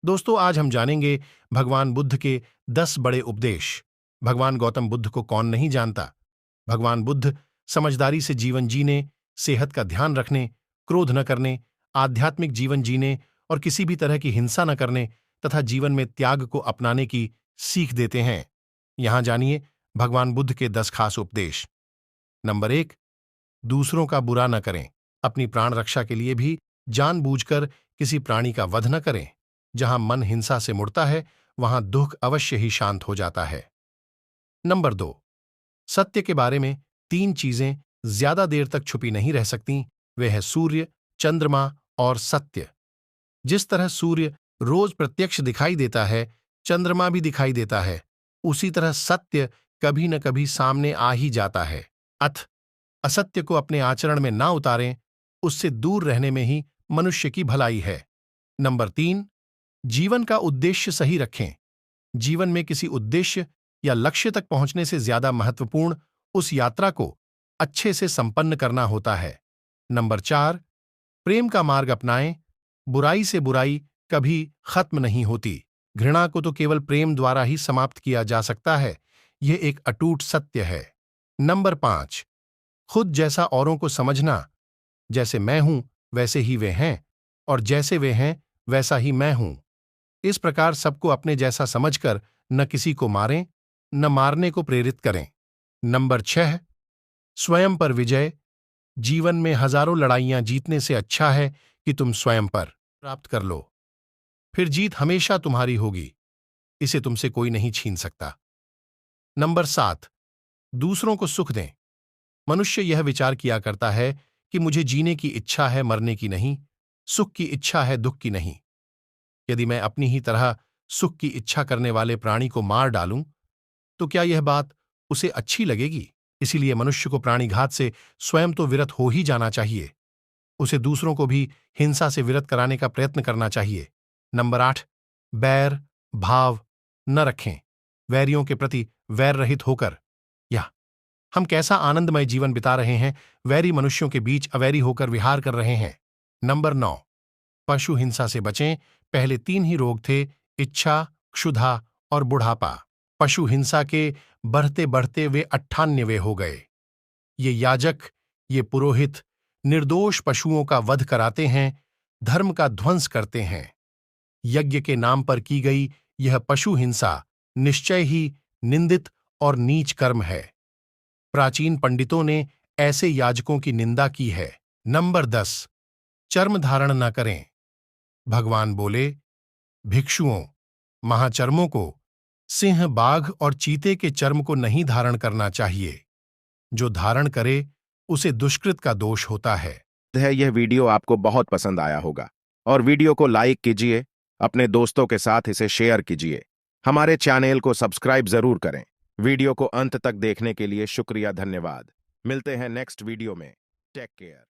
दोस्तों, आज हम जानेंगे भगवान बुद्ध के 10 बड़े उपदेश। भगवान गौतम बुद्ध को कौन नहीं जानता। भगवान बुद्ध समझदारी से जीवन जीने, सेहत का ध्यान रखने, क्रोध न करने, आध्यात्मिक जीवन जीने और किसी भी तरह की हिंसा न करने तथा जीवन में त्याग को अपनाने की सीख देते हैं। यहां जानिए भगवान बुद्ध के 10 खास उपदेश। नंबर 1, दूसरों का बुरा न करें। अपनी प्राण रक्षा के लिए भी जानबूझकर किसी प्राणी का वध न करें। जहां मन हिंसा से मुड़ता है, वहां दुख अवश्य ही शांत हो जाता है। नंबर 2, सत्य के बारे में 3 चीजें ज्यादा देर तक छुपी नहीं रह सकती। वे है सूर्य, चंद्रमा और सत्य। जिस तरह सूर्य रोज प्रत्यक्ष दिखाई देता है, चंद्रमा भी दिखाई देता है, उसी तरह सत्य कभी न कभी सामने आ ही जाता है। असत्य को अपने आचरण में ना उतारें, उससे दूर रहने में ही मनुष्य की भलाई है। नंबर 3, जीवन का उद्देश्य सही रखें। जीवन में किसी उद्देश्य या लक्ष्य तक पहुंचने से ज्यादा महत्वपूर्ण उस यात्रा को अच्छे से संपन्न करना होता है। नंबर 4, प्रेम का मार्ग अपनाएं। बुराई से बुराई कभी खत्म नहीं होती। घृणा को तो केवल प्रेम द्वारा ही समाप्त किया जा सकता है। यह एक अटूट सत्य है। नंबर 5, खुद जैसा औरों को समझना। जैसे मैं हूं वैसे ही वे हैं, और जैसे वे हैं वैसा ही मैं हूं। इस प्रकार सबको अपने जैसा समझकर न किसी को मारें, न मारने को प्रेरित करें। नंबर 6, स्वयं पर विजय। जीवन में हजारों लड़ाइयां जीतने से अच्छा है कि तुम स्वयं पर प्राप्त कर लो। फिर जीत हमेशा तुम्हारी होगी। इसे तुमसे कोई नहीं छीन सकता। नंबर 7, दूसरों को सुख दें। मनुष्य यह विचार किया करता है कि मुझे जीने की इच्छा है, मरने की नहीं। सुख की इच्छा है, दुख की नहीं। यदि मैं अपनी ही तरह सुख की इच्छा करने वाले प्राणी को मार डालूं, तो क्या यह बात उसे अच्छी लगेगी? इसीलिए मनुष्य को प्राणिघात से स्वयं तो विरत हो ही जाना चाहिए। उसे दूसरों को भी हिंसा से विरत कराने का प्रयत्न करना चाहिए। नंबर 8, बैर भाव न रखें। वैरियों के प्रति वैर रहित होकर, या हम कैसा आनंदमय जीवन बिता रहे हैं, वैरी मनुष्यों के बीच अवैरी होकर विहार कर रहे हैं। नंबर 9, पशु हिंसा से बचें। पहले 3 ही रोग थे, इच्छा, क्षुधा और बुढ़ापा। पशु हिंसा के बढ़ते बढ़ते वे 98वें हो गए। ये याजक, ये पुरोहित निर्दोष पशुओं का वध कराते हैं, धर्म का ध्वंस करते हैं। यज्ञ के नाम पर की गई यह पशु हिंसा निश्चय ही निंदित और नीच कर्म है। प्राचीन पंडितों ने ऐसे याजकों की निंदा की है। नंबर 10, चर्म धारण न करें। भगवान बोले, भिक्षुओं, महाचर्मों को, सिंह, बाघ और चीते के चर्म को नहीं धारण करना चाहिए। जो धारण करे उसे दुष्कृत का दोष होता है। यह वीडियो आपको बहुत पसंद आया होगा और वीडियो को लाइक कीजिए, अपने दोस्तों के साथ इसे शेयर कीजिए। हमारे चैनल को सब्सक्राइब जरूर करें। वीडियो को अंत तक देखने के लिए शुक्रिया, धन्यवाद। मिलते हैं नेक्स्ट वीडियो में। Take care.